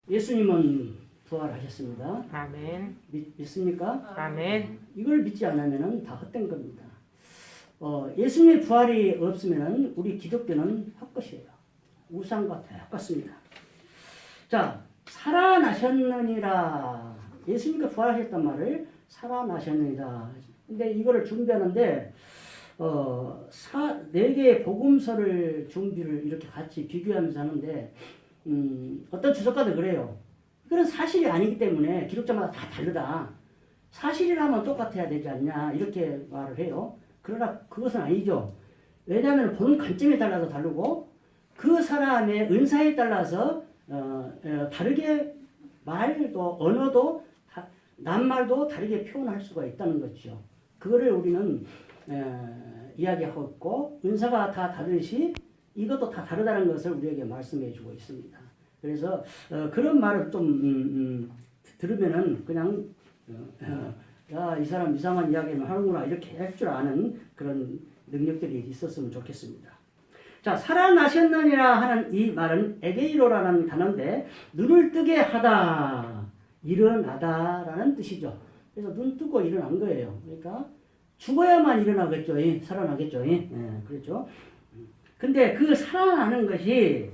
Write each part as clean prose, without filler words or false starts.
예수님은 부활하셨습니다. 아멘. 믿습니까? 아멘. 이걸 믿지 않으면 다 헛된 겁니다. 예수님의 부활이 없으면 우리 기독교는 헛것이에요. 우상과 똑같습니다. 자, 살아나셨느니라. 예수님께 부활하셨단 말을 살아나셨느니라. 근데 이거를 준비하는데 네 개의 복음서를 준비를 이렇게 같이 비교하면서 하는데 어떤 주석가도 그래요. 그건 사실이 아니기 때문에 기록자마다 다 다르다. 사실이라면 똑같아야 되지 않냐 이렇게 말을 해요. 그러나 그것은 아니죠. 왜냐하면 보는 관점에 따라서 다르고 그 사람의 은사에 따라서 다르게 말도 언어도 낱말도 다르게 표현할 수가 있다는 거죠. 그거를 우리는 이야기하고 있고 은사가 다 다르듯이 이것도 다 다르다는 것을 우리에게 말씀해 주고 있습니다. 그래서 그런 말을 좀 들으면은 그냥 야, 이 사람 이상한 이야기는 하는구나 이렇게 할 줄 아는 그런 능력들이 있었으면 좋겠습니다. 자, 살아나셨느니라 하는 이 말은 에게이로라는 단어인데 눈을 뜨게 하다, 일어나다라는 뜻이죠. 그래서 눈 뜨고 일어난 거예요. 그러니까 죽어야만 일어나겠죠. 살아나겠죠. 그렇죠. 근데 그 살아나는 것이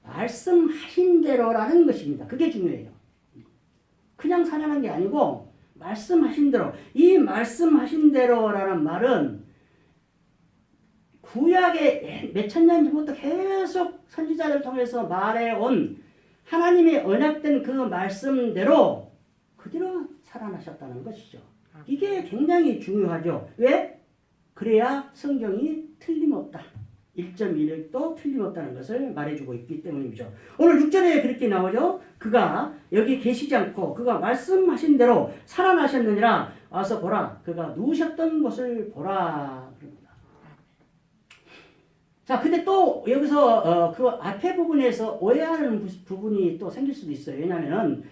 말씀하신 대로라는 것입니다. 그게 중요해요. 그냥 살아난 게 아니고 말씀하신 대로. 이 말씀하신 대로라는 말은 구약의 몇천 년 전부터 계속 선지자들 통해서 말해온 하나님의 언약된 그 말씀대로 그대로 살아나셨다는 것이죠. 이게 굉장히 중요하죠. 왜? 그래야 성경이 틀림없다. 1.1도 틀림없다는 것을 말해주고 있기 때문이죠. 오늘 6절에 그렇게 나오죠. 그가 여기 계시지 않고 그가 말씀하신 대로 살아나셨느니라. 와서 보라. 그가 누우셨던 곳을 보라. 그럽니다. 자, 근데 또 여기서 그 앞에 부분에서 오해하는 부분이 또 생길 수도 있어요. 왜냐하면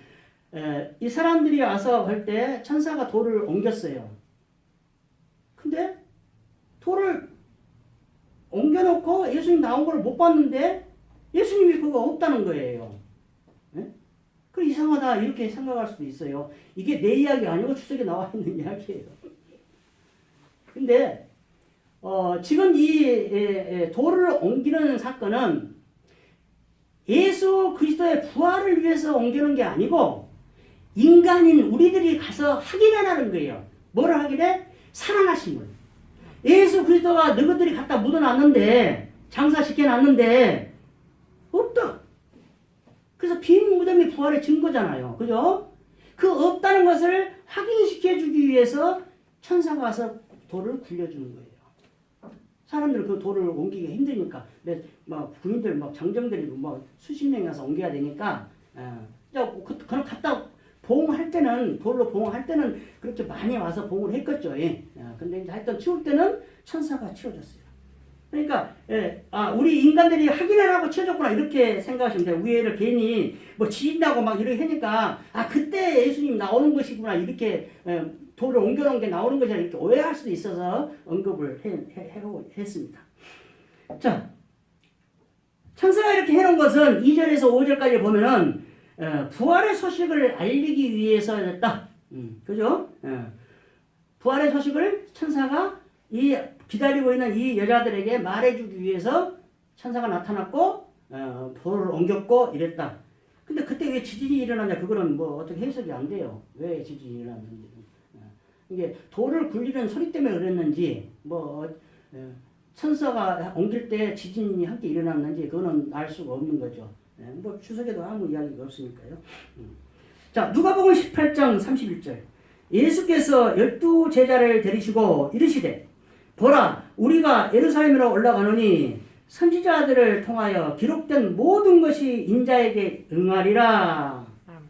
이 사람들이 와서 할 때 천사가 돌을 옮겼어요. 근데 돌을 옮겨놓고 예수님 나온 걸 못 봤는데 예수님이 그거 없다는 거예요. 네? 그 이상하다 이렇게 생각할 수도 있어요. 이게 내 이야기 아니고 추석에 나와 있는 이야기예요. 근데 지금 이 돌을 옮기는 사건은 예수 그리스도의 부활을 위해서 옮기는 게 아니고 인간인 우리들이 가서 확인하라는 거예요. 뭐를 확인해? 살아나심을. 예수 그리스도가 너희들이 갖다 묻어놨는데 장사시켜놨는데 없다. 그래서 빈 무덤이 부활의 증거잖아요. 그죠? 그 없다는 것을 확인시켜주기 위해서 천사가 와서 돌을 굴려주는 거예요. 사람들 그 돌을 옮기기 힘드니까 막 군인들 막 장정들이 막 수십 명이 와서 옮겨야 되니까 그럼 갖다 봉할 때는 돌로 봉할 때는 그렇게 많이 와서 봉을 했겠죠. 근데 이제 하여튼 치울 때는 천사가 치워줬어요. 그러니까 우리 인간들이 확인하라고 치워줬구나 이렇게 생각하시면 돼요. 위에를 괜히 뭐 지인다고 막 이렇게 하니까 그때 예수님 나오는 것이구나 이렇게 돌을 옮겨놓은 게 나오는 것이라 이렇게 오해할 수도 있어서 언급을 했습니다. 자, 천사가 이렇게 해놓은 것은 2절에서 5절까지 보면은 부활의 소식을 알리기 위해서였다. 그죠? 부활의 소식을 천사가 이 기다리고 있는 이 여자들에게 말해주기 위해서 천사가 나타났고 돌을 옮겼고 이랬다. 근데 그때 왜 지진이 일어나냐? 그거는 뭐 어떻게 해석이 안 돼요. 왜 지진이 일어났는지. 이게 돌을 굴리는 소리 때문에 그랬는지 천사가 옮길 때 지진이 함께 일어났는지 그거는 알 수가 없는 거죠. 뭐 추석에도 아무 이야기가 없으니까요. 자, 누가복음 18장 31절. 예수께서 12제자를 데리시고 이르시되 보라 우리가 예루살렘으로 올라가노니 선지자들을 통하여 기록된 모든 것이 인자에게 응하리라. 아멘.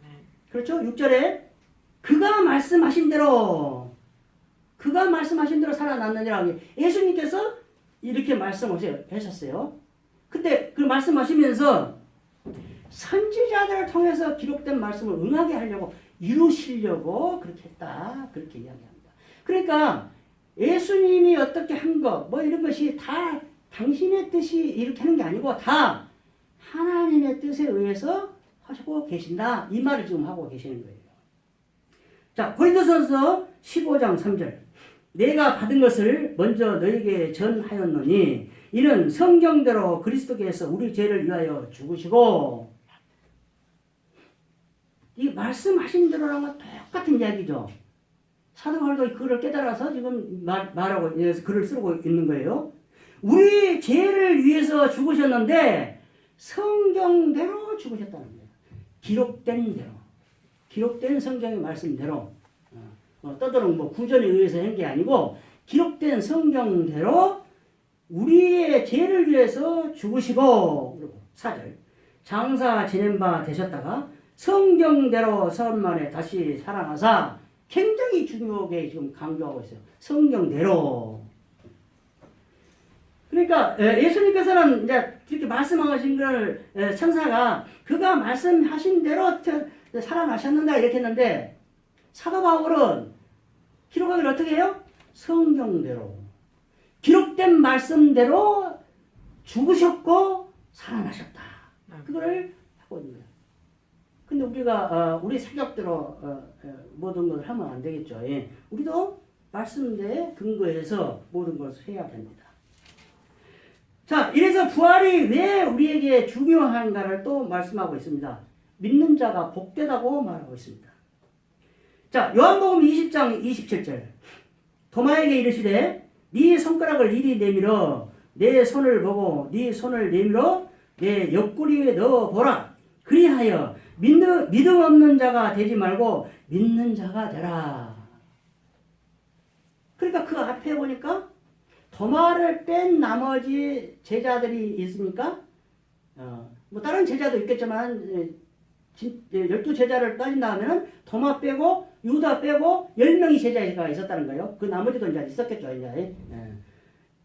그렇죠? 6절에 그가 말씀하신 대로 살아났느니라. 예수님께서 이렇게 말씀하셨어요. 근데 그 말씀하시면서 선지자들을 통해서 기록된 말씀을 응하게 하려고 이루시려고 그렇게 했다. 그렇게 이야기합니다. 그러니까 예수님이 어떻게 한 것, 이런 것이 다 당신의 뜻이 이렇게 하는 게 아니고 다 하나님의 뜻에 의해서 하시고 계신다. 이 말을 지금 하고 계시는 거예요. 자, 고린도전서 15장 3절. 내가 받은 것을 먼저 너에게 전하였노니 이는 성경대로 그리스도께서 우리 죄를 위하여 죽으시고, 이 말씀하신 대로랑 똑같은 이야기죠. 사도 바울도 그를 깨달아서 지금 말하고 글을 쓰고 있는 거예요. 우리 죄를 위해서 죽으셨는데 성경대로 죽으셨다는 거예요. 기록된 대로. 기록된 성경의 말씀대로. 떠드는 구전에 의해서 한 게 아니고 기록된 성경대로 우리의 죄를 위해서 죽으시고, 그리고 4절. 장사 지낸 바 되셨다가 성경대로 사흘 만에 다시 살아나사, 굉장히 중요하게 지금 강조하고 있어요. 성경대로. 그러니까 예수님께서는 이제 이렇게 말씀하신 걸 천사가 그가 말씀하신 대로 살아나셨는다 이렇게 했는데, 사도 바울은 기록하기를 어떻게 해요? 성경대로. 기록된 말씀대로 죽으셨고 살아나셨다. 그걸 하고 있는 거예요. 근데 우리가 우리 생각대로 모든 것을 하면 안 되겠죠. 예. 우리도 말씀대에 근거해서 모든 것을 해야 됩니다. 자, 이래서 부활이 왜 우리에게 중요한가를 또 말씀하고 있습니다. 믿는 자가 복되다고 말하고 있습니다. 자, 요한복음 20장 27절. 도마에게 이르시되 네 손가락을 이리 내밀어 내 손을 보고 네 손을 내밀어 내 옆구리에 넣어보라. 그리하여 믿음 없는 자가 되지 말고 믿는 자가 되라. 그러니까 그 앞에 보니까 도마를 뺀 나머지 제자들이 있으니까 뭐 다른 제자도 있겠지만 12제자를 따진다 하면은 도마 빼고 유다 빼고 10명이 제자가 있었다는 거예요. 그 나머지도 이제 있었겠죠. 이제.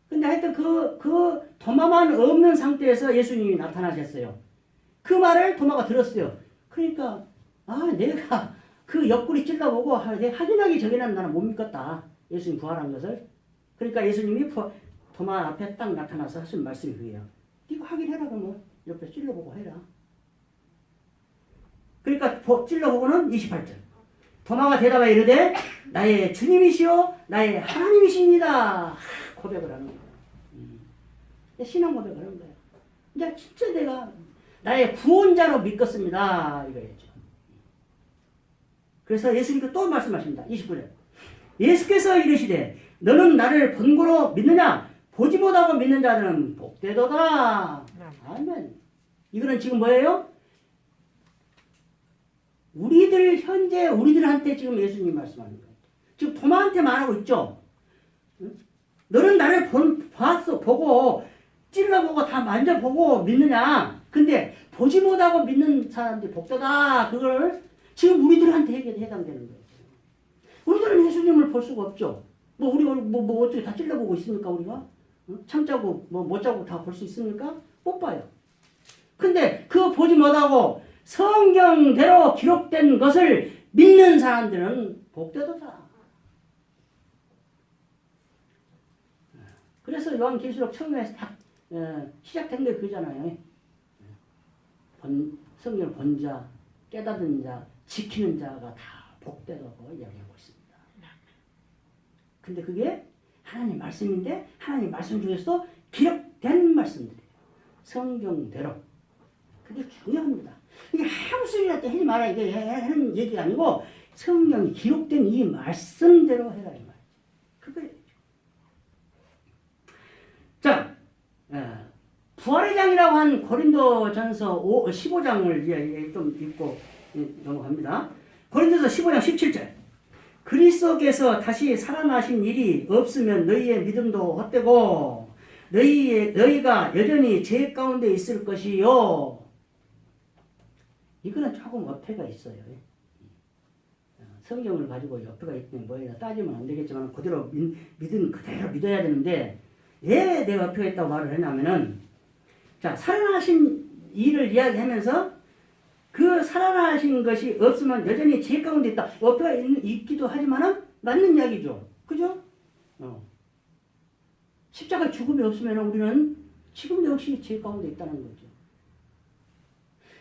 근데 하여튼 그 도마만 없는 상태에서 예수님이 나타나셨어요. 그 말을 도마가 들었어요. 그러니까 내가 그 옆구리 찔러보고 확인하기 전에는 나는 못 믿겠다. 예수님 부활한 것을. 그러니까 예수님이 도마 앞에 딱 나타나서 하신 말씀이 그게요. 네가 확인해라. 그러면 옆에 찔러보고 해라. 그러니까 찔러보고는 28절. 도마가 대답하여 이르되 나의 주님이시오 나의 하나님이십니다. 고백을 하는 거예요. 신앙 고백을 하는 거예요. 이제 진짜 내가 나의 구원자로 믿겠습니다. 이거였죠. 그래서 예수님께서 또 말씀하십니다. 29절. 예수께서 이르시되 너는 나를 본고로 믿느냐? 보지 못하고 믿는 자들은 복되도다. 아멘. 이거는 지금 뭐예요? 현재 우리들한테 지금 예수님이 말씀하는 거예요. 지금 도마한테 말하고 있죠. 너는 나를 보고 찔러보고 다 만져보고 믿느냐? 근데 보지 못하고 믿는 사람들이 복되다. 그걸 지금 우리들한테 해당되는 거예요. 우리들은 예수님을 볼 수가 없죠. 우리가 어떻게 다 찔러보고 있습니까, 우리가? 참자고, 못 자고 다 볼 수 있습니까? 못 봐요. 근데 그거 보지 못하고 성경대로 기록된 것을 믿는 사람들은 복되도다. 그래서 요한계시록 처음에 딱 시작된 게 그잖아요. 성경을 본 자, 깨닫는 자, 지키는 자가 다 복되다고 이야기하고 있습니다. 근데 그게 하나님 말씀인데 하나님 말씀 중에서 기록된 말씀들이에요. 성경대로. 그게 중요합니다. 이게 아무 소리나 때 하지 마라 이게 하는 얘기가 아니고 성경이 기록된 이 말씀대로 해라 이 말이죠. 그거예요. 자, 부활의 장이라고 한 고린도전서 15장을 좀 읽고 넘어갑니다. 고린도서 15장 17절. 그리스도께서 다시 살아나신 일이 없으면 너희의 믿음도 헛되고 너희가 여전히 죄 가운데 있을 것이요. 이거는 조금 어폐가 있어요. 성경을 가지고 어폐가 있는 뭐냐 따지면 안 되겠지만 그대로 믿음 그대로 믿어야 되는데 왜 내가 어폐가 있다고 말을 했냐면은 자 살아나신 일을 이야기하면서 그 살아나신 것이 없으면 여전히 죄 가운데 있다. 어폐가 있기도 하지만은 맞는 이야기죠. 그죠? 십자가 죽음이 없으면 우리는 지금 역시 죄 가운데 있다는 거죠.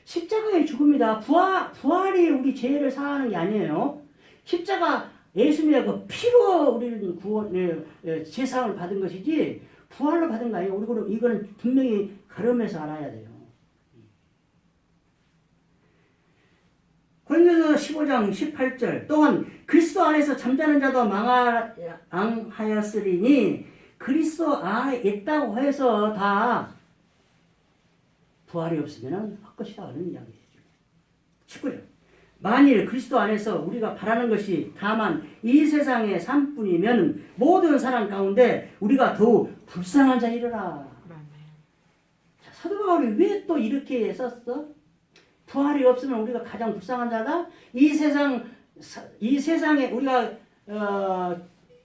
십자가의 죽음이다. 부활이 우리 죄를 사하는 게 아니에요. 십자가 예수님의 그 피로 우리는 제사함을 받은 것이지 부활로 받은 거 아니에요. 우리 이거는 분명히 가름해서 알아야 돼요. 고린도서 15장 18절 또한 그리스도 안에서 잠자는 자도 망하였으리니 그리스도 안에 있다고 해서 다 부활이 없으면 헛것이다 하는 이야기죠. 19절 만일 그리스도 안에서 우리가 바라는 것이 다만 이 세상의 삶뿐이면 모든 사람 가운데 우리가 더욱 불쌍한 자이르라. 사도 바울이 왜 또 이렇게 썼어? 부활이 없으면 우리가 가장 불쌍한 자다. 이 세상에 우리가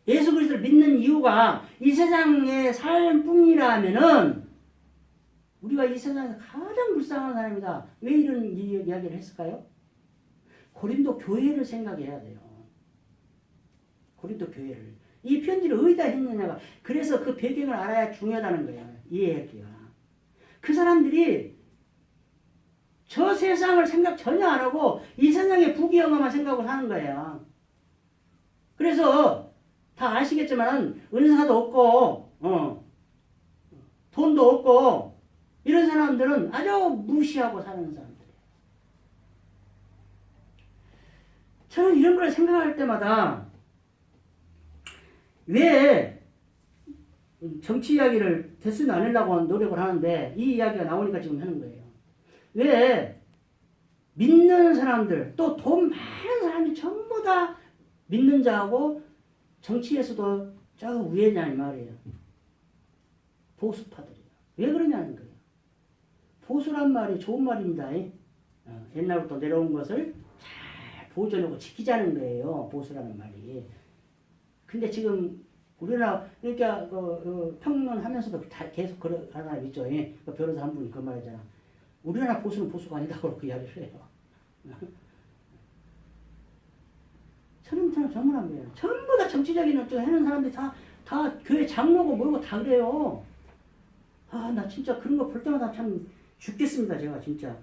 예수 그리스도를 믿는 이유가 이 세상의 삶뿐이라면은 우리가 이 세상에서 가장 불쌍한 사람이다. 왜 이런 이야기를 했을까요? 고린도 교회를 생각해야 돼요. 고린도 교회를. 이 편지를 어디다 했느냐가 그래서 그 배경을 알아야 중요하다는 거야. 이해하기가. 그 사람들이 저 세상을 생각 전혀 안 하고 이 세상의 부귀영화만 생각을 하는 거예요. 그래서 다 아시겠지만 은사도 없고 돈도 없고 이런 사람들은 아주 무시하고 사는 사람들이에요. 저는 이런 걸 생각할 때마다 왜 정치 이야기를 대수는 안 하려고 노력을 하는데 이 이야기가 나오니까 지금 하는 거예요. 왜 믿는 사람들 또 돈 많은 사람이 전부 다 믿는 자하고 정치에서도 저 위에냐 이 말이에요. 보수파들이에요. 왜 그러냐는 거예요. 보수란 말이 좋은 말입니다. 옛날부터 내려온 것을 잘 보존하고 지키자는 거예요. 보수라는 말이. 근데 지금 우리나라 그러니까 평론하면서도 다 계속 그런 사람 있죠. 그 변호사 한 분이 그 말이잖아. 우리나라 보수는 보수가 아니다고 그 이야기를 해요. 저는 정말 거예요. 전부 다 정치적인 어쩌고 하는 사람들이 다 교회 장로고 뭐고 다 그래요. 아, 나 진짜 그런 거 볼 때마다 참 죽겠습니다. 제가 진짜.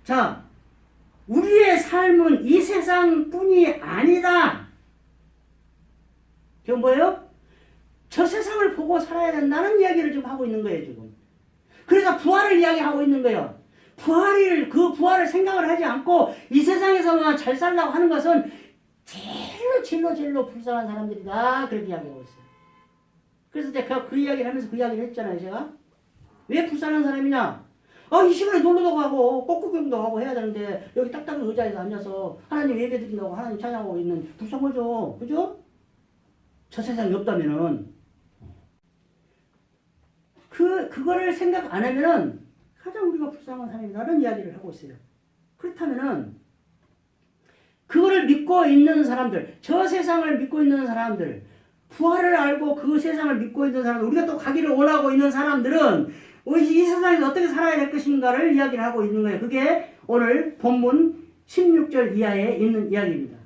자, 우리의 삶은 이 세상뿐이 아니다. 그건 뭐예요? 저 세상을 보고 살아야 된다는 이야기를 지금 하고 있는 거예요, 지금. 그래서 부활을 이야기하고 있는 거예요. 그 부활을 생각을 하지 않고 이 세상에서만 잘 살라고 하는 것은 제일로 불쌍한 사람들이다. 그렇게 이야기하고 있어요. 그래서 제가 그 이야기를 하면서 그 이야기를 했잖아요, 제가. 왜 불쌍한 사람이냐? 이 시간에 놀러도 가고, 꽃구경도 하고 해야 되는데, 여기 딱딱한 의자에서 앉아서 하나님 예배 드린다고 하나님 찬양하고 있는 불쌍하죠. 그죠? 저 세상이 없다면은. 그거를 생각 안 하면은 가장 우리가 불쌍한 사람이라는 이야기를 하고 있어요. 그렇다면은 그거를 믿고 있는 사람들, 저 세상을 믿고 있는 사람들, 부활을 알고 그 세상을 믿고 있는 사람들, 우리가 또 가기를 원하고 있는 사람들은 이 세상에서 어떻게 살아야 될 것인가를 이야기를 하고 있는 거예요. 그게 오늘 본문 16절 이하에 있는 이야기입니다.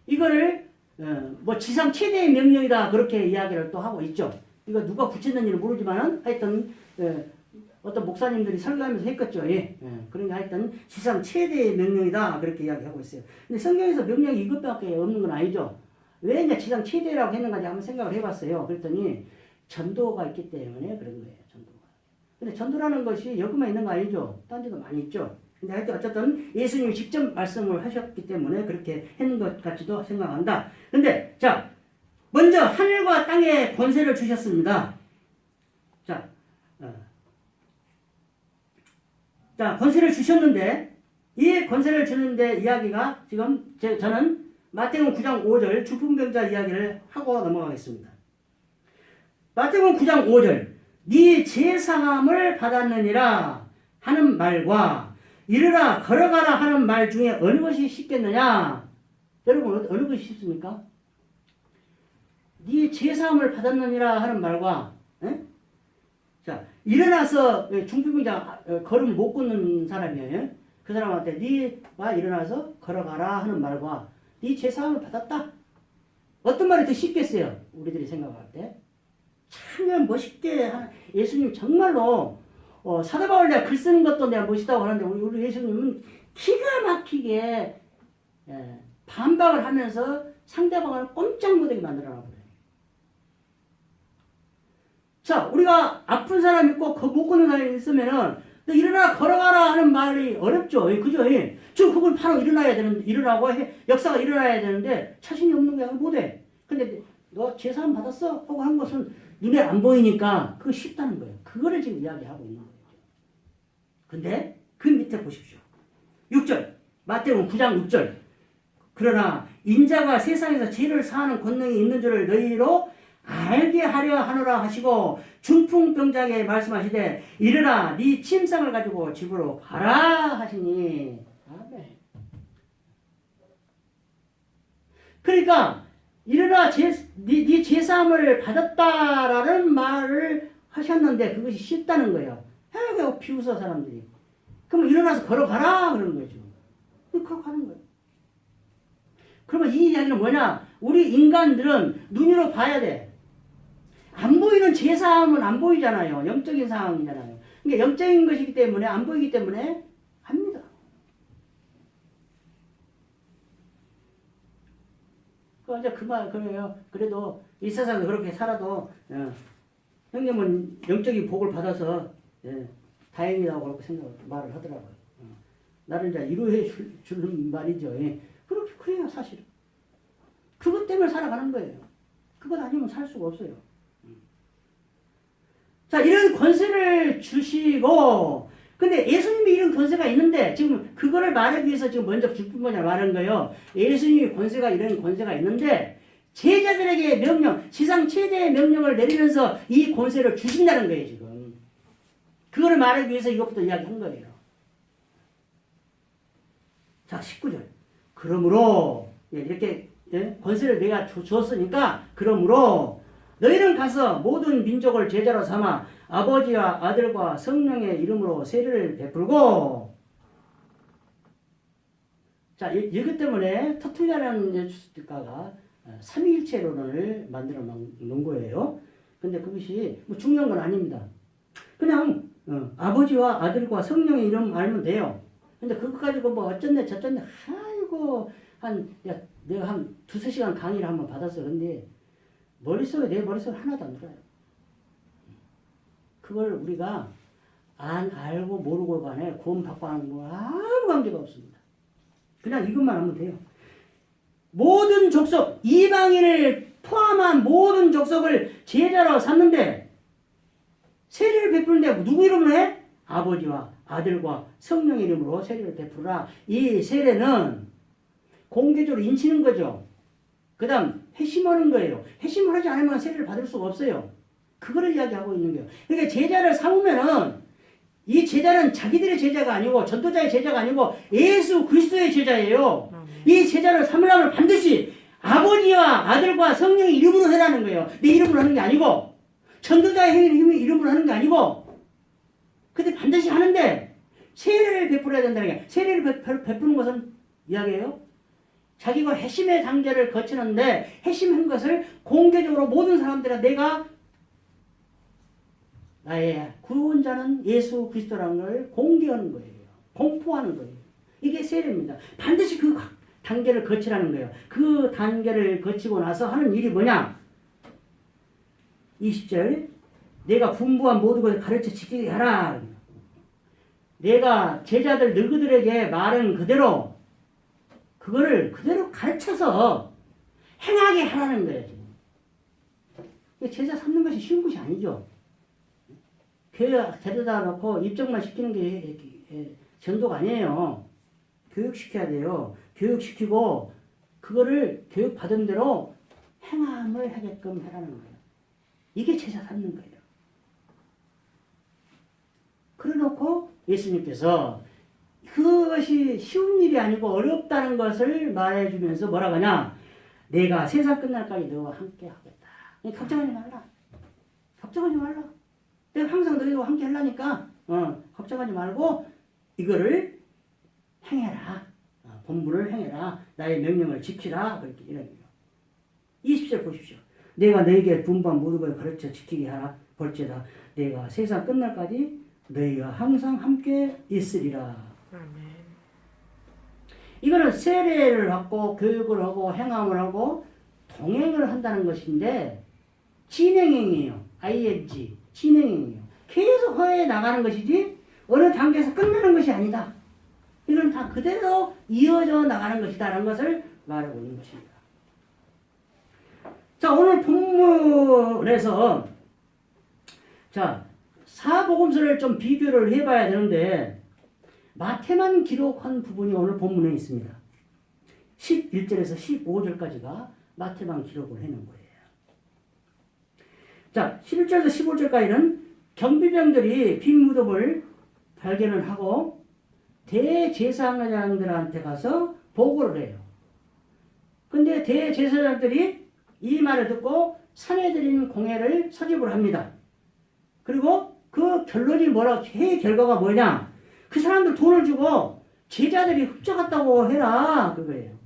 이거를 지상 최대의 명령이다 그렇게 이야기를 또 하고 있죠. 이거 누가 붙였는지는 모르지만은 하여튼 어떤 목사님들이 설교하면서 했겠죠. 그러니까 하여튼 지상 최대의 명령이다 그렇게 이야기하고 있어요. 근데 성경에서 명령이 이것밖에 없는 건 아니죠. 왜 이제 지상 최대라고 했는가 한번 생각을 해봤어요. 그랬더니 전도가 있기 때문에 그런 거예요. 전도가. 근데 전도라는 것이 여기만 있는 거 아니죠. 딴 데도 많이 있죠. 근데 하여튼 어쨌든 예수님이 직접 말씀을 하셨기 때문에 그렇게 했는 것 같지도 생각한다. 근데 자, 먼저 하늘과 땅에 권세를 주셨습니다. 자, 권세를 주셨는데 이 권세를 주는데 이야기가 지금 저는 마태복음 9장 5절 죽은병자 이야기를 하고 넘어가겠습니다. 마태복음 9장 5절 네 제사함을 받았느니라 하는 말과 이르라 걸어가라 하는 말 중에 어느 것이 쉽겠느냐? 여러분 어느 것이 쉽습니까? 네 제사함을 받았느니라 하는 말과 자 일어나서 중풍병자 걸음 못 걷는 사람이에요. 그 사람한테 네가 일어나서 걸어가라 하는 말과 네 제사함을 받았다. 어떤 말이 더 쉽겠어요? 우리들이 생각할 때. 참 멋있게 예수님 정말로 사도 바울 내가 글 쓰는 것도 내가 멋있다고 하는데 우리 예수님은 기가 막히게 반박을 하면서 상대방을 꼼짝 못하게 만들어놔버려요. 자, 우리가 아픈 사람 있고 못 걷는 사람이 있으면은 너 일어나 걸어가라 하는 말이 어렵죠. 그죠? 지금 그걸 바로 일어나고 역사가 일어나야 되는데 자신이 없는 거야. 못해. 근데 너 제사함 받았어? 하고 한 것은 눈에 안 보이니까 그거 쉽다는 거예요. 그거를 지금 이야기하고 있는 거예요. 근데 그 밑에 보십시오. 6절. 마태복음 9장 6절. 그러나 인자가 세상에서 죄를 사하는 권능이 있는 줄을 너희로 알게 하려 하노라 하시고 중풍병자에게 말씀하시되 일어나 네 침상을 가지고 집으로 가라 하시니. 아멘. 그러니까 일어나 네 제사함을 받았다라는 말을 하셨는데 그것이 쉽다는 거예요. 해가 비웃어 사람들이. 그러면 일어나서 걸어가라 그러는 거죠. 걸어가는 거예요. 그러면 이 이야기는 뭐냐? 우리 인간들은 눈으로 봐야 돼. 안 보이는 제사함은 안 보이잖아요. 영적인 상황이잖아요. 그러니까 영적인 것이기 때문에 안 보이기 때문에 합니다. 이제 그만 그래요. 그래도 이 세상에 그렇게 살아도 형님은 영적인 복을 받아서 다행이라고 그렇게 말을 하더라고요. 나를 이제 위로해 주는 말이죠. 그렇게 그래요 사실은. 그것 때문에 살아가는 거예요. 그것 아니면 살 수가 없어요. 자, 이런 권세를 주시고, 근데 예수님이 이런 권세가 있는데, 지금 그거를 말하기 위해서 지금 먼저 죽뿐만이 말한 거예요. 예수님이 이런 권세가 있는데, 제자들에게 명령, 지상 최대의 명령을 내리면서 이 권세를 주신다는 거예요, 지금. 그거를 말하기 위해서 이것부터 이야기한 거예요. 자, 19절. 그러므로, 이렇게, 권세를 내가 주었으니까, 그러므로, 너희는 가서 모든 민족을 제자로 삼아 아버지와 아들과 성령의 이름으로 세례를 베풀고. 자, 이것 때문에 터툴리아라는 예수가가 삼위일체론을 만들어 놓은 거예요. 근데 그것이 뭐 중요한 건 아닙니다. 그냥 아버지와 아들과 성령의 이름 알면 돼요. 근데 그거 가지고 뭐 어쩐네 저쩐네 아이고 내가 한 2-3시간 강의를 한번 받았어. 근데 내 머릿속에 하나도 안 들어요. 그걸 우리가 안 알고 모르고 간에 구원받고 하는 거 아무 관계가 없습니다. 그냥 이것만 하면 돼요. 모든 족속, 이방인을 포함한 모든 족속을 제자로 삼는데 세례를 베푸는데 누구 이름으로 해? 아버지와 아들과 성령의 이름으로 세례를 베푸라. 이 세례는 공개적으로 인치는 거죠. 그 다음 회심하는 거예요. 회심을 하지 않으면 세례를 받을 수가 없어요. 그거를 이야기하고 있는 거예요. 그러니까 제자를 삼으면은 이 제자는 자기들의 제자가 아니고 전도자의 제자가 아니고 예수 그리스도의 제자예요. 이 제자를 삼으려면 반드시 아버지와 아들과 성령의 이름으로 해라는 거예요. 내 이름으로 하는 게 아니고 전도자의 이름으로 하는 게 아니고 근데 반드시 하는데 세례를 베풀어야 된다는 게 세례를 베푸는 것은 이야기예요. 자기가 회심의 단계를 거치는데 회심한 것을 공개적으로 모든 사람들이 내가 나의 구원자는 예수 그리스도라는 걸 공개하는 거예요. 공포하는 거예요. 이게 세례입니다. 반드시 그 단계를 거치라는 거예요. 그 단계를 거치고 나서 하는 일이 뭐냐? 20절 내가 분부한 모든 것을 가르쳐 지키게 하라. 내가 제자들 너희들에게 말한 그대로 그거를 그대로 가르쳐서 행하게 하라는 거예요. 지금. 제자 삼는 것이 쉬운 것이 아니죠. 교회 데려다 놓고 입적만 시키는 게 전도가 아니에요. 교육시켜야 돼요. 교육시키고 그거를 교육받은 대로 행함을 하게끔 하라는 거예요. 이게 제자 삼는 거예요. 그래놓고 예수님께서 그것이 쉬운 일이 아니고 어렵다는 것을 말해주면서 뭐라고 하냐? 내가 세상 끝날까지 너와 함께 하겠다. 걱정하지 말라. 걱정하지 말라. 내가 항상 너희와 함께 하려니까 걱정하지 말고 이거를 행해라. 본분을 행해라. 나의 명령을 지키라. 그렇게 이런 거예요. 20절 보십시오. 내가 너에게 분부한 모든 걸 가르쳐 지키게 하라. 볼지다. 내가 세상 끝날까지 너희가 항상 함께 있으리라. 아멘. 이거는 세례를 받고 교육을 하고 행함을 하고 동행을 한다는 것인데 진행형이에요. ing 진행형이에요. 계속 허해 나가는 것이지 어느 단계에서 끝나는 것이 아니다. 이건 다 그대로 이어져 나가는 것이다라는 것을 말하고 있는 것입니다. 자, 오늘 본문에서 자, 사복음서를 좀 비교를 해봐야 되는데 마태만 기록한 부분이 오늘 본문에 있습니다. 11절에서 15절까지가 마태만 기록을 해놓은 거예요. 자, 11절에서 15절까지는 경비병들이 빈 무덤을 발견을 하고 대제사장들한테 가서 보고를 해요. 근데 대제사장들이 이 말을 듣고 산헤드린 공회를 소집을 합니다. 그리고 그 결론이 뭐라, 회의 결과가 뭐냐? 그 사람들 돈을 주고 제자들이 훔쳐갔다고 해라. 그거예요.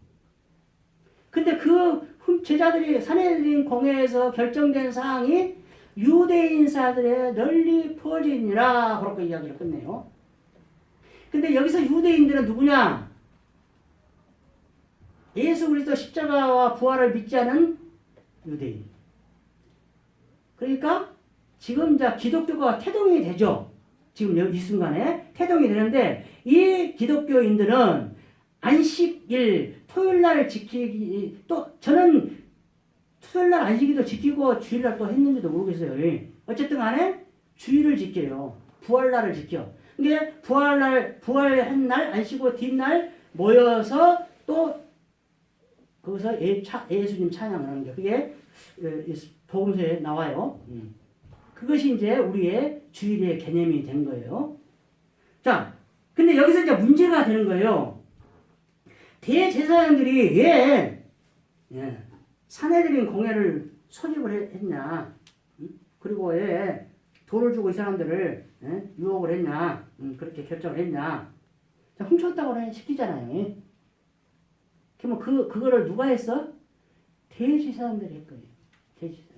근데 그 제자들이 산헤드린 공회에서 결정된 사항이 유대인사들에 널리 퍼지니라. 그렇게 이야기를 끝내요. 근데 여기서 유대인들은 누구냐? 예수 그리스도 십자가와 부활을 믿지 않은 유대인. 그러니까 지금 이제 기독교가 태동이 되죠. 지금 이 순간에 태동이 되는데 이 기독교인들은 안식일 토요일날 지키기 또 저는 토요일날 안식일도 지키고 주일날 또 했는지도 모르겠어요. 어쨌든 간에 주일을 지켜요. 부활날을 지켜. 이게 부활한 날 안식일 뒷날 모여서 또 거기서 예수님 찬양을 하는 게 그게 복음서에 나와요. 그것이 이제 우리의 주일의 개념이 된 거예요. 자, 근데 여기서 이제 문제가 되는 거예요. 대제사장들이 왜 산헤드린 공회를 소집을 했냐? 그리고 왜 돈을 주고 이 사람들을 유혹을 했냐? 그렇게 결정을 했냐? 자, 훔쳤다고 시키잖아요. 그러면 그거를 누가 했어? 대제사장들이 했거든요. 대제사장들이.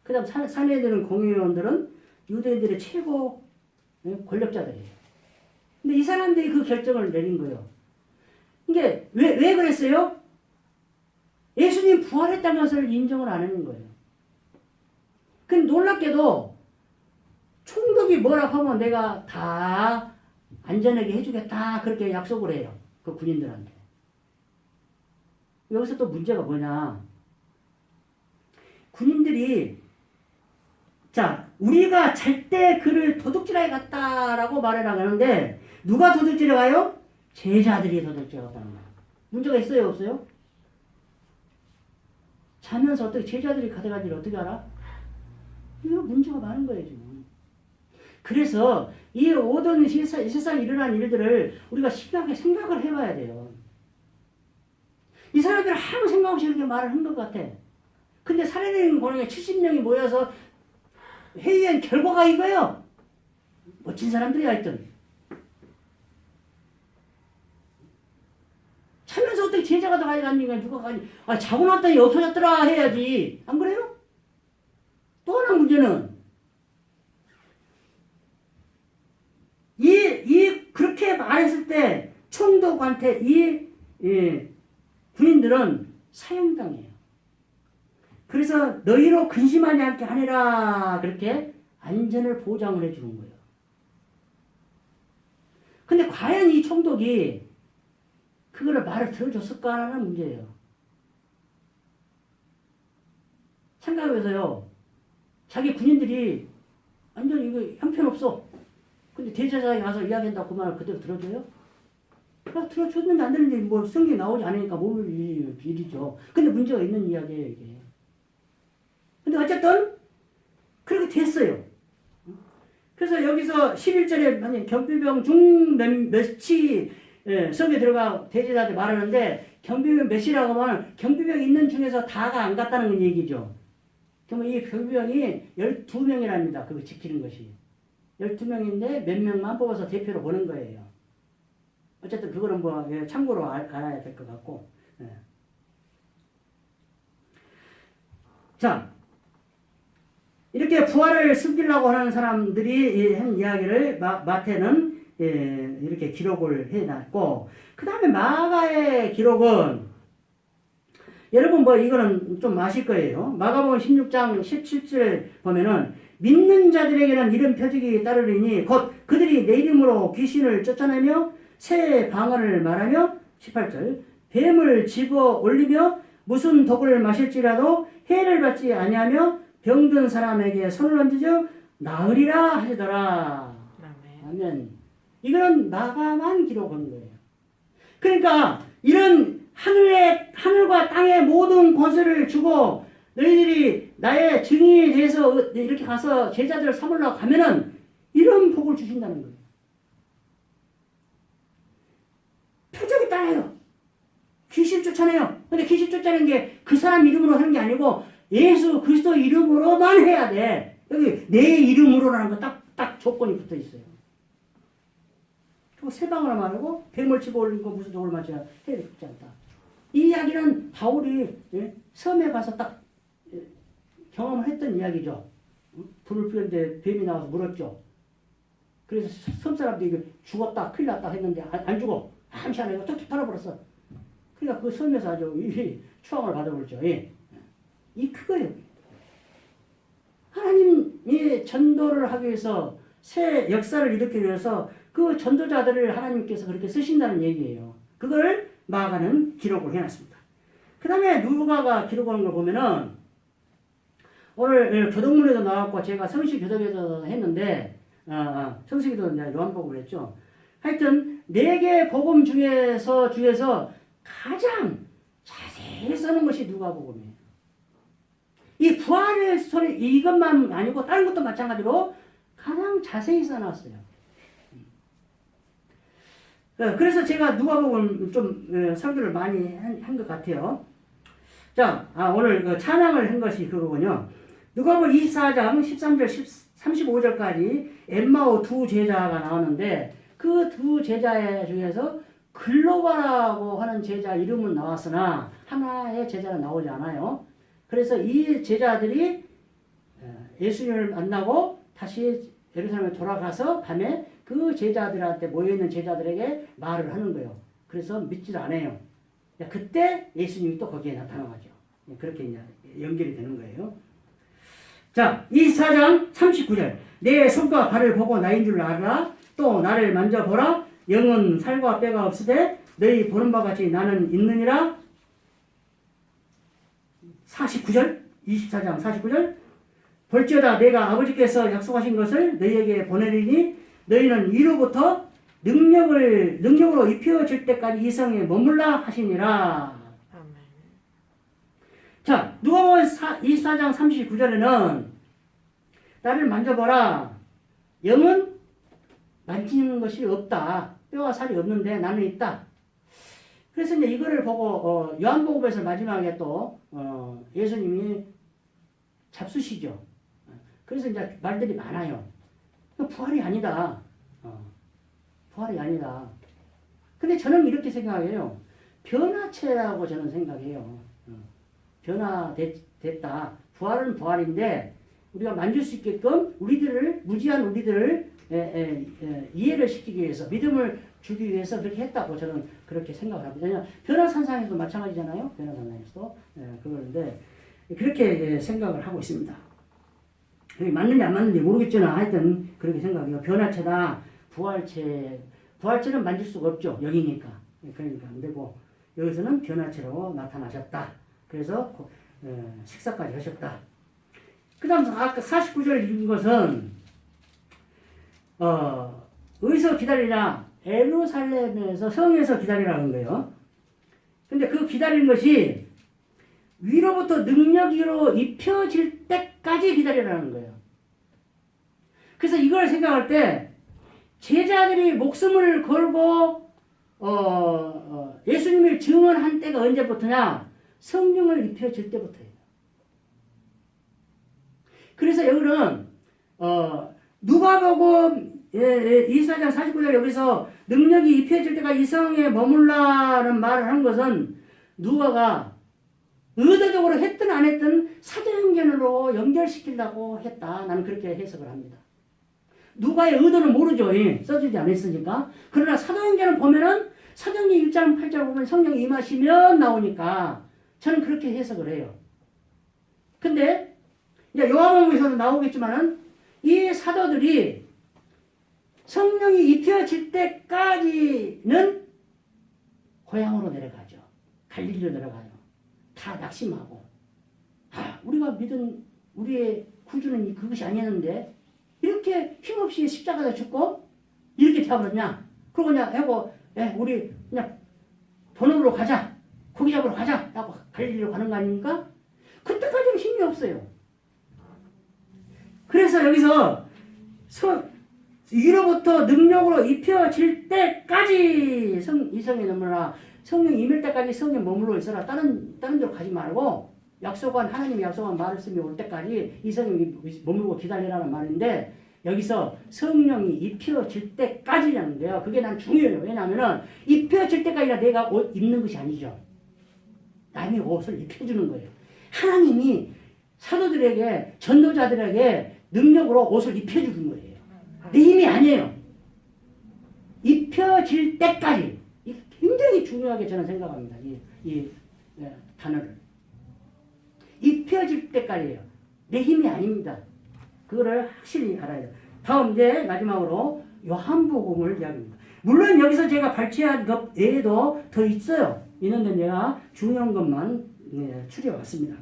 그 다음 산헤드린 공회의원들은 유대인들의 최고 권력자들이에요. 근데 이 사람들이 그 결정을 내린 거예요. 이게 왜 그랬어요? 예수님 부활했다는 것을 인정을 안 하는 거예요. 근데 놀랍게도 총독이 뭐라고 하면 내가 다 안전하게 해주겠다 그렇게 약속을 해요. 그 군인들한테. 여기서 또 문제가 뭐냐. 군인들이 자, 우리가 절대 그를 도둑질하게 갔다라고 말을 하는데 누가 도둑질해 가요? 제자들이 도둑질해 갔다는 거예요. 문제가 있어요, 없어요? 자면서 어떻게 제자들이 가져간지를 어떻게 알아? 이거 문제가 많은 거예요, 지금. 그래서 이 모든 세상에 일어난 일들을 우리가 심하게 생각을 해봐야 돼요. 이 사람들은 아무 생각 없이 이렇게 말을 한 것 같아. 근데 산헤드린 공회에 70명이 모여서 회의한 결과가 이거예요. 멋진 사람들이 하여튼. 차면서 어떻게 제자가 다 가져갔니까 누가 가지? 아, 자고 났더니 없어졌더라 해야지. 안 그래요? 또 하나 문제는 그렇게 말했을 때 총독한테 군인들은 사형당해요. 그래서 너희로 근심하지 않게 하니라 그렇게 안전을 보장을 해주는 거예요. 근데 과연 이 총독이 그거를 말을 들어줬을까 하는 문제예요. 생각해보세요. 자기 군인들이 완전 이거 형편없어. 근데 대제사장이 가서 이야기한다고 그 말을 그대로 들어줘요? 그냥 들어줬는데 안 되는데 뭐 성경에 나오지 않으니까 모를 일이죠. 근데 문제가 있는 이야기예요, 이게. 근데 어쨌든 그렇게 됐어요. 그래서 여기서 11절에 만약 경비병 중 몇이 성에 들어가 대제사한테 말하는데 경비병 몇이라고 하면 경비병 있는 중에서 다가 안 갔다는 얘기죠. 그러면 이 경비병이 12명이랍니다. 그거 지키는 것이. 12명인데 몇 명만 뽑아서 대표로 보는 거예요. 어쨌든 그거는 뭐 참고로 알아야 될 것 같고. 자, 이렇게 부활을 숨기려고 하는 사람들이 한 이야기를 마태는 이렇게 기록을 해놨고, 그 다음에 마가의 기록은 여러분 뭐 이거는 좀 아실 거예요. 마가복음 16장 17절 보면은 믿는 자들에게는 이런 표적이 따르리니 곧 그들이 내 이름으로 귀신을 쫓아내며 새 방언을 말하며 18절 뱀을 집어 올리며 무슨 독을 마실지라도 해를 받지 아니하며 병든 사람에게 손을 얹으며 나으리라 하시더라. 아멘. 이거는 마가만 기록한 거예요. 그러니까 이런 하늘과 땅의 모든 권세를 주고 너희들이 나의 증인이 돼서 이렇게 가서 제자들을 삼으려고 하면은 이런 복을 주신다는 거예요. 표적이 따라요. 귀신 쫓아내요. 근데 귀신 쫓아내는 게 그 사람 이름으로 하는 게 아니고 예수 그리스도 이름으로만 해야 돼. 여기 내 이름으로라는 거 딱 조건이 붙어 있어요. 그리고 새 방언을 말하고 뱀을 집어 올린 거 무슨 독을 맞아야 해야 되지 않다. 이 이야기는 바울이 섬에 가서 딱 경험을 했던 이야기죠. 불을 피웠는데 뱀이 나와서 물었죠. 그래서 섬 사람들이 죽었다 큰일 났다 했는데 안 죽어. 암시 안 하고 툭툭 팔아버렸어. 그러니까 그 섬에서 아주 추앙을 받아버렸죠. 이 그거예요. 하나님이 전도를 하기 위해서 새 역사를 일으키기 위해서 그 전도자들을 하나님께서 그렇게 쓰신다는 얘기예요. 그걸 마가는 기록을 해놨습니다. 그 다음에 누가가 기록하는 걸 보면은 오늘 교동문에도 나왔고 제가 성시교독에도 했는데 성시기도 요한복음을 했죠. 하여튼 4개 복음 중에서 가장 자세히 써는 것이 누가복음이에요. 이 부활의 스토리 이것만 아니고 다른 것도 마찬가지로 가장 자세히 써놨어요. 그래서 제가 누가복음 좀 설교를 많이 한 것 같아요. 자, 오늘 그 찬양을 한 것이 그거군요. 누가복음 24장 13절 35절까지 엠마오 두 제자가 나오는데 그 두 제자 중에서 글로바라고 하는 제자 이름은 나왔으나 하나의 제자는 나오지 않아요. 그래서 이 제자들이 예수님을 만나고 다시 예루살렘에 돌아가서 밤에 그 제자들한테 모여있는 제자들에게 말을 하는 거예요. 그래서 믿질 않아요. 그때 예수님이 또 거기에 나타나가죠. 그렇게 이제 연결이 되는 거예요. 자, 24장 39절. 내 손과 발을 보고 나인 줄 알아. 또 나를 만져보라. 영은 살과 뼈가 없으되 너희 보는 바 같이 나는 있느니라. 49절. 24장 49절. 볼지어다 내가 아버지께서 약속하신 것을 너희에게 보내리니 너희는 이로부터 능력으로 입혀질 때까지 이 성에 머물라 하시니라. 아멘. 자, 누가복음 24장 39절에는 나를 만져보라. 영은 만지는 것이 없다. 뼈와 살이 없는데 나는 있다. 그래서 이제 이거를 보고 요한복음에서 마지막에 또 예수님이 잡수시죠. 그래서 이제 말들이 많아요. 부활이 아니다. 부활이 아니다. 근데 저는 이렇게 생각해요. 변화체라고 저는 생각해요. 변화됐다. 부활은 부활인데 우리가 만질 수 있게끔 무지한 우리들을 이해를 시키기 위해서 믿음을 주기 위해서 그렇게 했다고 저는 그렇게 생각을 합니다. 왜냐하면 변화산상에서도 마찬가지잖아요. 변화산상에서도 그런데 그렇게 생각을 하고 있습니다. 맞는지 안 맞는지 모르겠지만 하여튼 그렇게 생각해요. 변화체다. 부활체는 만질 수가 없죠. 여기니까. 그러니까 안 되고 여기서는 변화체로 나타나셨다. 그래서 식사까지 하셨다. 그 다음 아까 49절 읽은 것은 어디서 기다리냐? 예루살렘에서 성에서 기다리라는 거예요. 근데 그 기다리는 것이 위로부터 능력으로 입혀질 때까지 기다리라는 거예요. 그래서 이걸 생각할 때 제자들이 목숨을 걸고 예수님을 증언한 때가 언제부터냐? 성령을 입혀질 때부터예요. 그래서 여기는 누가복음 24장 49절 여기서 능력이 입혀질 때가 이 성에 머물라는 말을 한 것은 누가가 의도적으로 했든 안 했든 사도행전으로 연결시키려고 했다. 나는 그렇게 해석을 합니다. 누가의 의도는 모르죠. 써주지 않았으니까. 그러나 사도행전을 보면은 사도행전 1장 8절 보면 성령이 임하시면 나오니까 저는 그렇게 해석을 해요. 근데 이제 요한복음에서도 나오겠지만은 이 사도들이 성령이 입혀질 때까지는 고향으로 내려가죠. 갈릴리로 내려가요. 다 낙심하고 우리가 믿은 우리의 구주는 그것이 아니었는데 이렇게 힘없이 십자가에 죽고 이렇게 되어버렸냐. 그러고 그냥 하고 우리 그냥 본업으로 가자. 고기 잡으러 가자. 하고 갈릴리로 가는 거 아닙니까? 그때까지는 힘이 없어요. 그래서 여기서 위로부터 능력으로 입혀질 때까지 이성에 머물라. 성령 임할 때까지 성령 머물러 있어라. 다른 데로 가지 말고 하나님이 약속한 말씀이 올 때까지 이성이 머물고 기다리라는 말인데 여기서 성령이 입혀질 때까지라는 거예요. 그게 난 중요해요. 왜냐하면 입혀질 때까지가 내가 옷 입는 것이 아니죠. 남이 옷을 입혀주는 거예요. 하나님이 사도들에게 전도자들에게 능력으로 옷을 입혀주는 거예요. 내 힘이 아니에요. 입혀질 때까지. 굉장히 중요하게 저는 생각합니다. 이 단어를. 입혀질 때까지예요. 내 힘이 아닙니다. 그거를 확실히 알아야 돼요. 다음 이제 마지막으로 요한복음을 이야기합니다. 물론 여기서 제가 발췌한 것 외에도 더 있어요. 있는데 내가 중요한 것만 추려왔습니다.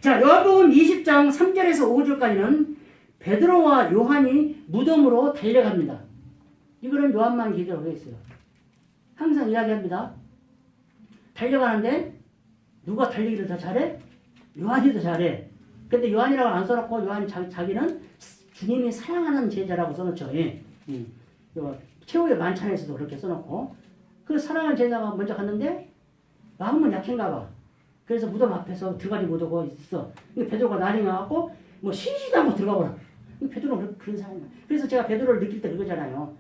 자, 요한복음 20장 3절에서 5절까지는 베드로와 요한이 무덤으로 달려갑니다. 이거는 요한만 기록하고 있어요. 항상 이야기합니다. 달려가는데 누가 달리기를 더 잘해? 요한이 더 잘해. 근데 요한이라고 안 써놓고 요한 자기는 주님이 사랑하는 제자라고 써놓죠. 최후의 만찬에서도 그렇게 써놓고 그 사랑하는 제자가 먼저 갔는데 마음은 약한가 봐. 그래서 무덤 앞에서 들어가지 못하고 있어. 베드로가 난리 나갖고 뭐 신시다고 들어가 버려. 베드로는 그런 사람이야. 그래서 제가 베드로를 느낄 때 그거잖아요.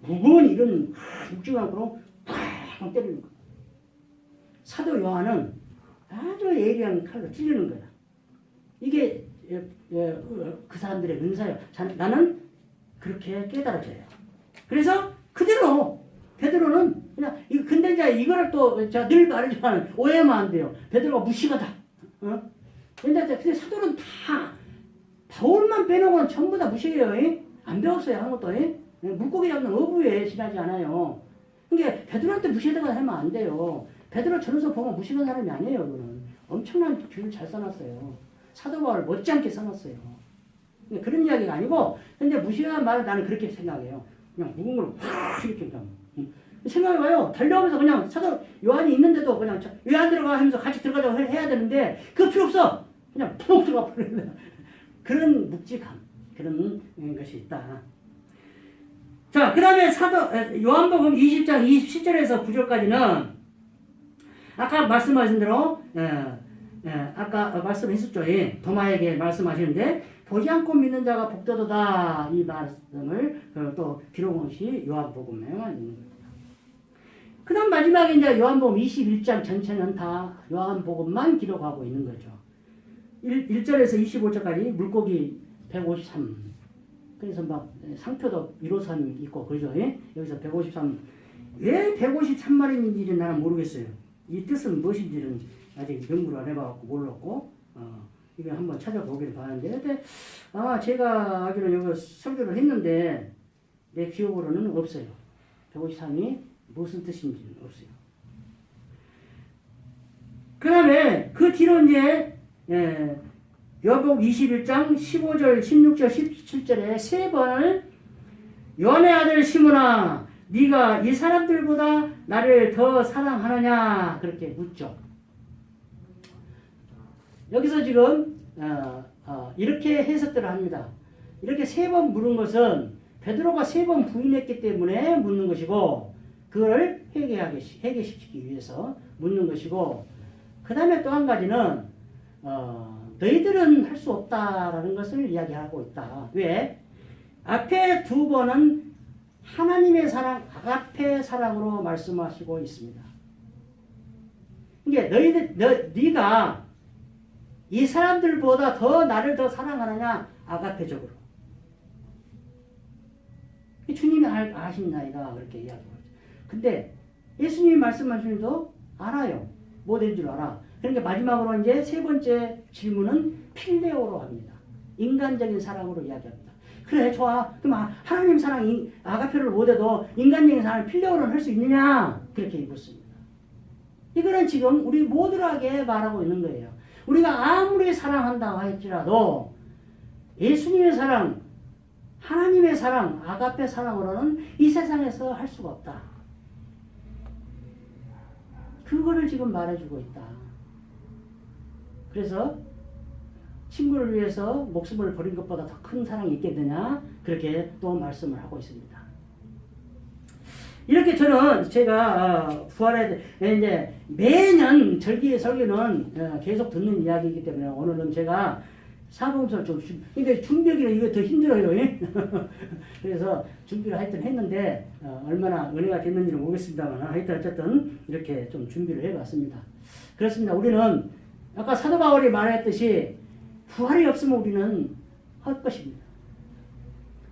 무거운 이런 묵직한 거로 팍 때리는 거야. 사도 요한은 아주 예리한 칼로 찔리는 거야. 이게 그 사람들의 은사예요. 나는 그렇게 깨달아져요. 그래서 그대로 베드로는 그냥 근데 이제 이거를 또 제가 늘 말하지만 오해하면 안 돼요. 베드로가 무식하다. 근데 사도는 다 바울만 빼놓고는 전부 다 무식해요. 안 배웠어요. 아무것도. 물고기 잡는 어부에 지나지 않아요. 그러니까 베드로한테 무시하다가 하면 안 돼요. 베드로 전서 보면 무식한 사람이 아니에요. 그는 엄청난 글을 잘 써놨어요. 사도 바울 못지않게 써놨어요. 그런 이야기가 아니고 근데 무식한 말을 나는 그렇게 생각해요. 그냥 무거운 걸 확 이렇게 그냥 생각이 와요. 달려오면서 그냥 사도 요한이 있는데도 그냥 왜 안 들어가 하면서 같이 들어가자고 해야 되는데 그거 필요 없어. 그냥 푹 들어가 버리는 그런 묵직함 그런 것이 있다. 자, 그 다음에 요한복음 20장 27절에서 9절까지는 아까 말씀하신 대로 아까 말씀했었죠. 도마에게 말씀하시는데 보지 않고 믿는 자가 복되도다 이 말씀을 또 기록한 것이 요한복음에만 있는 겁니다. 그 다음 마지막에 이제 요한복음 21장 전체는 다 요한복음만 기록하고 있는 거죠. 1절에서 25절까지 물고기 153 그래서 막 상표도 153 있고 그러죠. 여기서 153 왜 153마리인지는 나는 모르겠어요. 이 뜻은 무엇인지는 아직 연구를 안 해봐갖고 몰랐고 이거 한번 찾아보기를 바라는데 근데 제가 알기로는 여기 설교를 했는데 내 기억으로는 없어요. 153이 무슨 뜻인지는 없어요. 그 다음에 그 뒤로 이제 요한복음 21장 15절, 16절, 17절에 세 번을 요한의 아들 시몬아 네가 이 사람들보다 나를 더 사랑하느냐 그렇게 묻죠. 여기서 지금 이렇게 해석들을 합니다. 이렇게 세 번 물은 것은 베드로가 세 번 부인했기 때문에 묻는 것이고 그걸 회개시키기 위해서 묻는 것이고 그 다음에 또 한 가지는 너희들은 할 수 없다라는 것을 이야기하고 있다. 왜? 앞에 두 번은 하나님의 사랑, 아가페 사랑으로 말씀하시고 있습니다. 그러니까 네가 이 사람들보다 더 나를 더 사랑하느냐? 아가페적으로. 주님이 아신나이다 그렇게 이야기하죠. 근데 예수님이 말씀하시면서 알아요. 뭐 된 줄 알아. 그러니까 마지막으로 이제 세 번째 질문은 필레오로 합니다. 인간적인 사랑으로 이야기합니다. 그래 좋아. 그럼 하나님 사랑 아가페를 못해도 인간적인 사랑을 필레오로는 할 수 있느냐? 그렇게 입었습니다. 이거는 지금 우리 모두에게 말하고 있는 거예요. 우리가 아무리 사랑한다고 할지라도 예수님의 사랑, 하나님의 사랑, 아가페 사랑으로는 이 세상에서 할 수가 없다. 그거를 지금 말해주고 있다. 그래서 친구를 위해서 목숨을 버린 것보다 더 큰 사랑이 있겠느냐? 그렇게 또 말씀을 하고 있습니다. 이렇게 저는 제가 부활에 이제 매년 절기의 설교는 계속 듣는 이야기이기 때문에 오늘은 제가 사복음서를 좀 근데 준비하기는 이거 더 힘들어요. 그래서 준비를 하여튼 했는데 얼마나 은혜가 됐는지는 모르겠습니다만 하여튼 어쨌든 이렇게 좀 준비를 해봤습니다. 그렇습니다. 우리는 아까 사도 바울이 말했듯이 부활이 없으면 우리는 헛것입니다.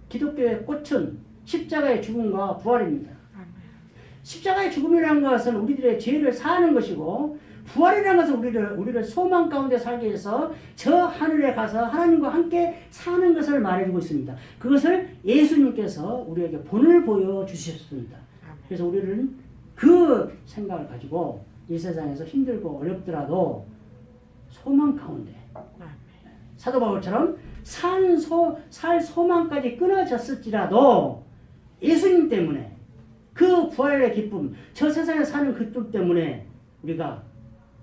기독교의 꽃은 십자가의 죽음과 부활입니다. 십자가의 죽음이라는 것은 우리들의 죄를 사하는 것이고 부활이라는 것은 우리를 소망 가운데 살게 해서 저 하늘에 가서 하나님과 함께 사는 것을 말해주고 있습니다. 그것을 예수님께서 우리에게 본을 보여주셨습니다. 그래서 우리는 그 생각을 가지고 이 세상에서 힘들고 어렵더라도 소망 가운데 사도 바울처럼 살 소망까지 끊어졌을지라도 예수님 때문에 그 부활의 기쁨, 저 세상에 사는 그 기쁨 때문에 우리가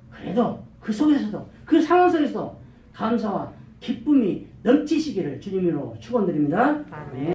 그래도 그 속에서도 그 상황 속에서도 감사와 기쁨이 넘치시기를 주님으로 축원드립니다. 아멘.